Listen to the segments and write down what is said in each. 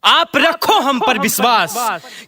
आप रखो हम पर विश्वास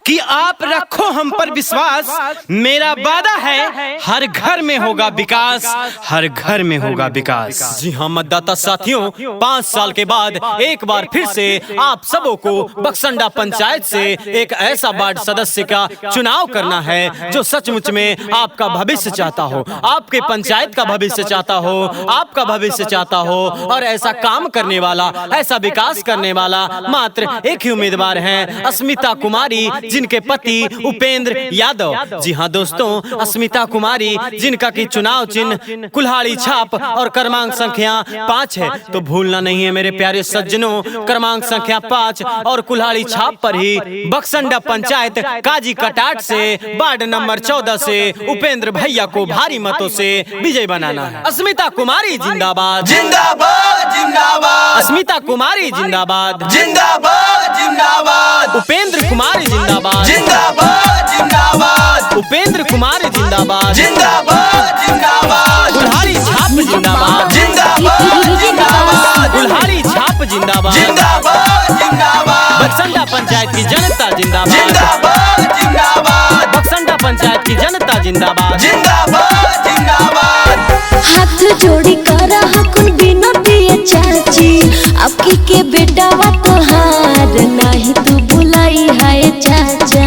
कि आप रखो हम पर विश्वास। मेरा वादा है हर घर में होगा विकास, हर घर में होगा विकास। जी हाँ मतदाता साथियों, 5 साल के बाद एक बार फिर से आप सबों को बक्संडा पंचायत से एक ऐसा वार्ड सदस्य का चुनाव करना है जो सचमुच में आपका भविष्य चाहता हो, आपके पंचायत का भविष्य चाहता हो, आपका भविष्य चाहता हो और ऐसा काम करने वाला, ऐसा विकास करने वाला मात्र एक ही उम्मीदवार हैं, अस्मिता कुमारी, जिनके पति उपेंद्र यादव। जी हाँ दोस्तों, अस्मिता कुमारी जिनका की चुनाव चिन्ह कुल्हाड़ी छाप और क्रमांक संख्या 5 है। तो भूलना नहीं है मेरे प्यारे सज्जनों, क्रमांक संख्या 5 और कुल्हाड़ी छाप पर ही बक्संडा पंचायत काजी कटाट से वार्ड नंबर 14 से उपेंद्र भैया को भारी मतों से विजय बनाना है। अस्मिता कुमारी जिंदाबाद, जिंदाबाद जिंदाबाद। अस्मिता कुमारी जिंदाबाद, जिंदाबाद जिंदाबाद। उपेंद्र कुमारी जिंदाबाद, जिंदाबाद जिंदाबाद। उपेंद्र कुमारी जिंदाबाद, जिंदाबाद जिंदाबाद। कुल्हाड़ी छाप जिंदाबाद, जिंदाबाद जिंदाबाद। कुल्हाड़ी छाप जिंदाबाद, जिंदाबाद जिंदाबाद। बक्संडा पंचायत की जनता जिंदाबाद, जिंदाबाद जिंदाबाद। बक्संडा पंचायत की जनता जिंदाबाद, जिंदाबाद जिंदाबाद। हाथ जोड़ी कर हकुन बिनती चाची, आपकी के बेटा वा तोहार नहीं तू बुलाई है चाचा।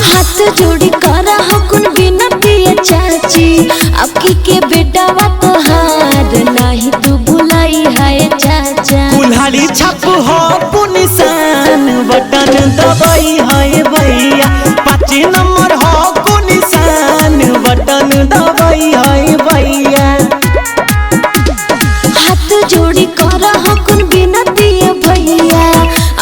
हाथ जोड़ी कर हकुन बिनती चाची, आपकी के बेटा वा तोहार नहीं तू बुलाई है चाचा। कुल्हाड़ी छाप हो निशान, बटन दबाई है भैया, 5 नंबर हो निशान, बटन दबाई है भैया। हाथ जोड़ी कर हकुन बिनती भैया,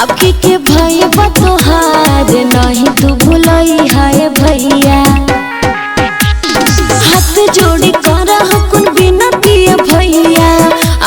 आपकी के भाई बतोहार नहीं तू भुलाई है भैया। हाथ जोड़ी कर हकुन बिनती भैया,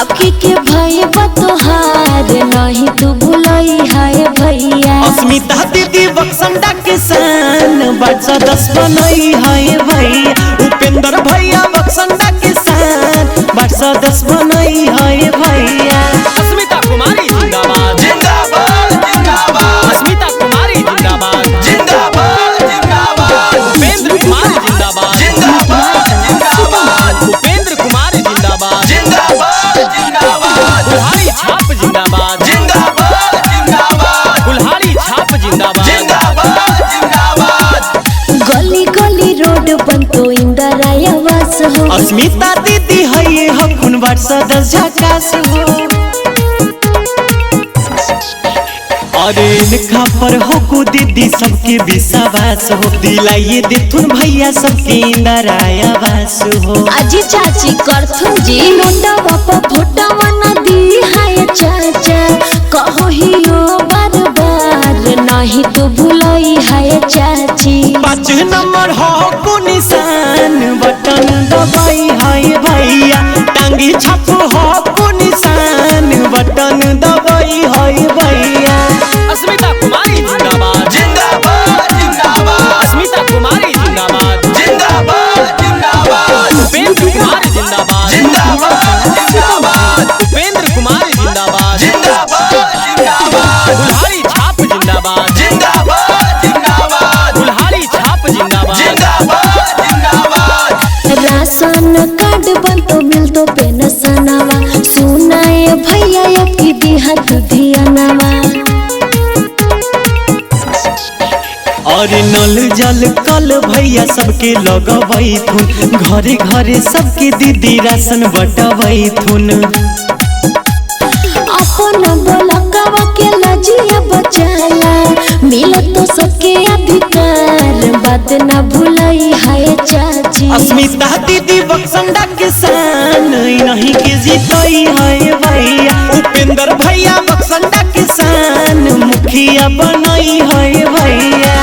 आपकी के भाई बतोहार नहीं तू भुलाई है भैया। अस्मिता दीदी बक्संडा किसान, वार्ड सदस्य बनई है भैया, उपेंद्र भैया बक्संडा किसान, वार्ड सदस्य बनई है भैया। अस्मिता कुमारी जिंदाबाद, जिंदाबाद जिंदाबाद। अस्मिता कुमारी जिंदाबाद, जिंदाबाद जिंदाबाद। उपेंद्र कुमारी जिंदाबाद, जिंदाबाद जिंदाबाद। उपेंद्र कुमारी जिंदाबाद, जिंदाबाद जिंदाबाद। कुल्हाड़ी छाप जिंदाबाद, जिंदाबाद जिंदाबाद। कुल्हाड़ी छाप जिंदाबाद, जिंदाबाद जिंदाबाद। गली गली रोड बन तो इंदिरा आवास हो, अस्मिता दीदी है हकुन वार्ड सदस्य झकास हो। अरे लिखा पर हो को दीदी सबके विश्वास हो, दिलाइए देथुन भैया सबके इंदिरा आवास हो। अजी चाची करथुन जी नोटा बापा फोटा मना दी है चाचा, कहो ही ओ बार बार नहीं तो भुलाई है चाची। 5 नंबर हो को निशान, बटन दबाई है भैया, टांगी छाप हो को निशान, बटन दबाई है भैया। अस्मिता कुमारी जिंदाबाद, जिंदाबाद जिंदाबाद। अस्मिता कुमारी जिंदाबाद, जिंदाबाद जिंदाबाद। उपेंद्र कुमारी जिंदाबाद, जिंदाबाद जिंदाबाद। उपेंद्र कुमारी जिंदाबाद, जिंदाबाद जिंदाबाद। कुल्हाड़ी छाप जिंदाबाद, जिंदाबाद जिंदाबाद। कुल्हाड़ी छाप जिंदाबाद, जिंदाबाद जिंदाबाद। राशन कार्ड बन तो मिल तो पेंशनवा, सुनाए भैया आपकी दिहा तू धियानवा। और नल जल कल भैया सबके लगवई थुन, घरे घरे सबके दीदी राशन बटवई थुन। अपन बोलकवा के लजिया बचाला, मिल तो सबके अधिकार, बात न भुलाई है चाची। अस्मिता दीदी बक्संडा किसान, नहीं के जीतई है भैया, उपेंद्र भैया बक्संडा किसान, मुखिया बनई है भैया।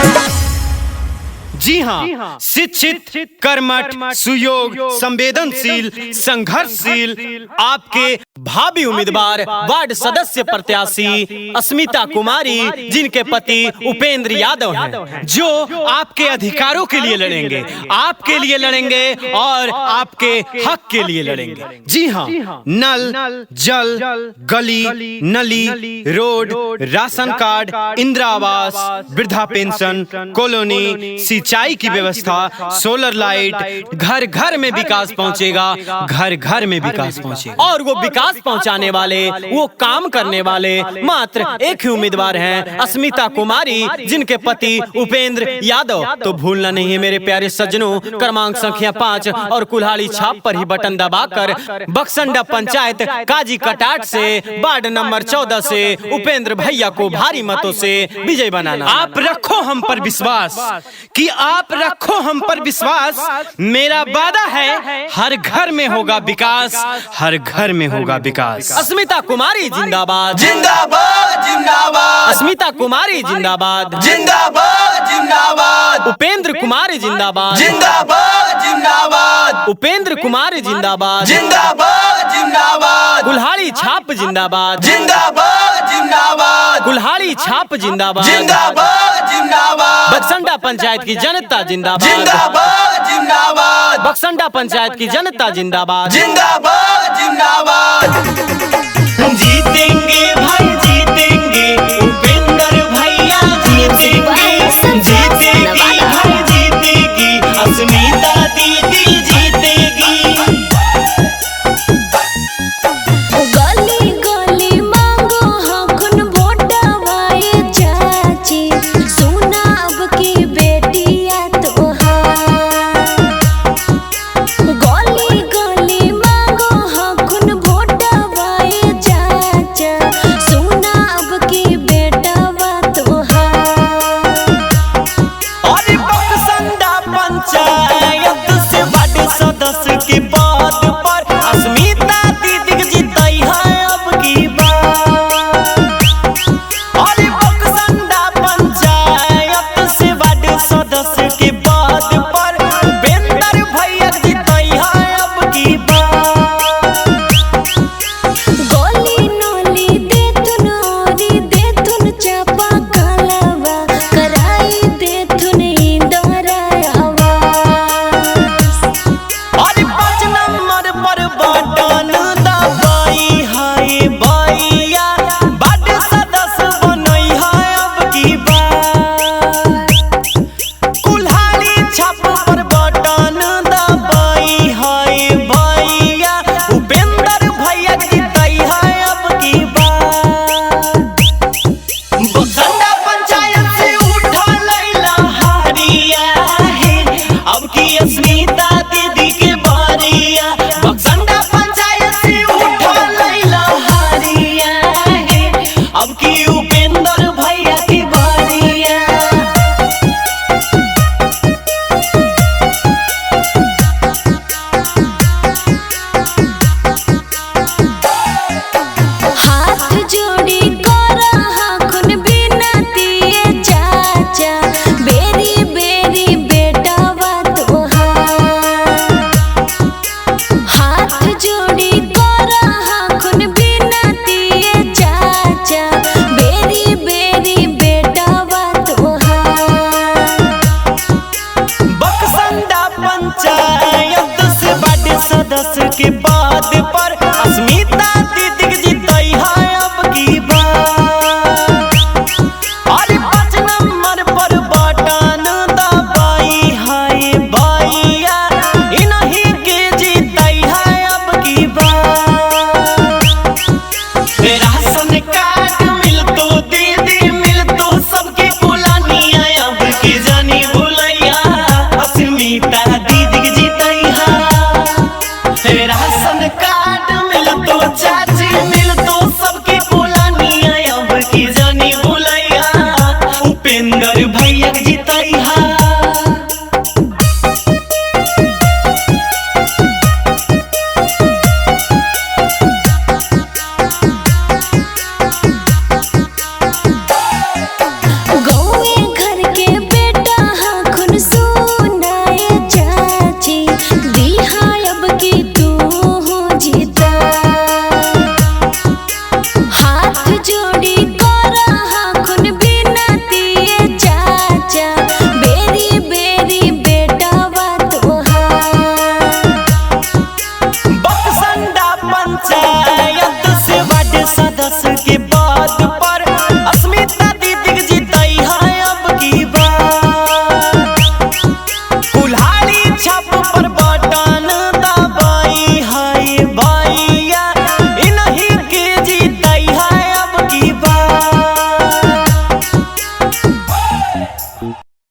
जी हाँ, शिक्षित, कर्मठ, सुयोग, संवेदनशील, संघर्षशील आपके भावी उम्मीदवार वार्ड सदस्य प्रत्याशी अस्मिता कुमारी, जिनके पति उपेंद्र यादव हैं, जो आपके अधिकारों के लिए लड़ेंगे, आपके लिए लड़ेंगे और आपके हक के लिए लड़ेंगे। जी हाँ, नल, जल, गली, नली, रोड, राशन कार्ड, इंदिरा आवास, वृद्धा पेंशन, कॉलोनी, सिंचाई की व्यवस्था, सोलर लाइट, घर घर में विकास पहुंचेगा, घर घर में विकास पहुंचेगा। और वो विकास पहुंचाने वाले, वो काम करने वाले मात्र एक ही उम्मीदवार हैं, अस्मिता कुमारी, जिनके पति उपेंद्र यादव। तो भूलना नहीं है मेरे प्यारे सज्जनों, क्रमांक संख्या 5 और कुल्हाड़ी छाप पर ही बटन दबाकर बक्संडा पंचायत काजी कटाट से वार्ड नंबर 14 से उपेंद्र भैया को भारी मतों से विजय बनाना। आप रखो हम पर विश्वास, कि आप रखो हम पर विश्वास, मेरा वादा है हर घर में होगा विकास, हर घर में होगा विकास। अस्मिता कुमारी जिंदाबाद, जिंदाबाद जिंदाबाद, अस्मिता कुमारी जिंदाबाद, जिंदाबाद जिंदाबाद, उपेंद्र कुमारी जिंदाबाद, जिंदाबाद जिंदाबाद, उपेंद्र कुमारी जिंदाबाद, जिंदाबाद जिंदाबाद, कुल्हाड़ी छाप जिंदाबाद, जिंदाबाद जिंदाबाद, कुल्हाड़ी छाप जिंदाबाद, जिंदाबाद जिंदाबाद, बक्संडा पंचायत की जनता जिंदाबाद, जिंदाबाद जिंदाबाद, बक्संडा पंचायत की जनता जिंदाबाद, जिंदाबाद जिंदाबाद। जीतेंगे भाई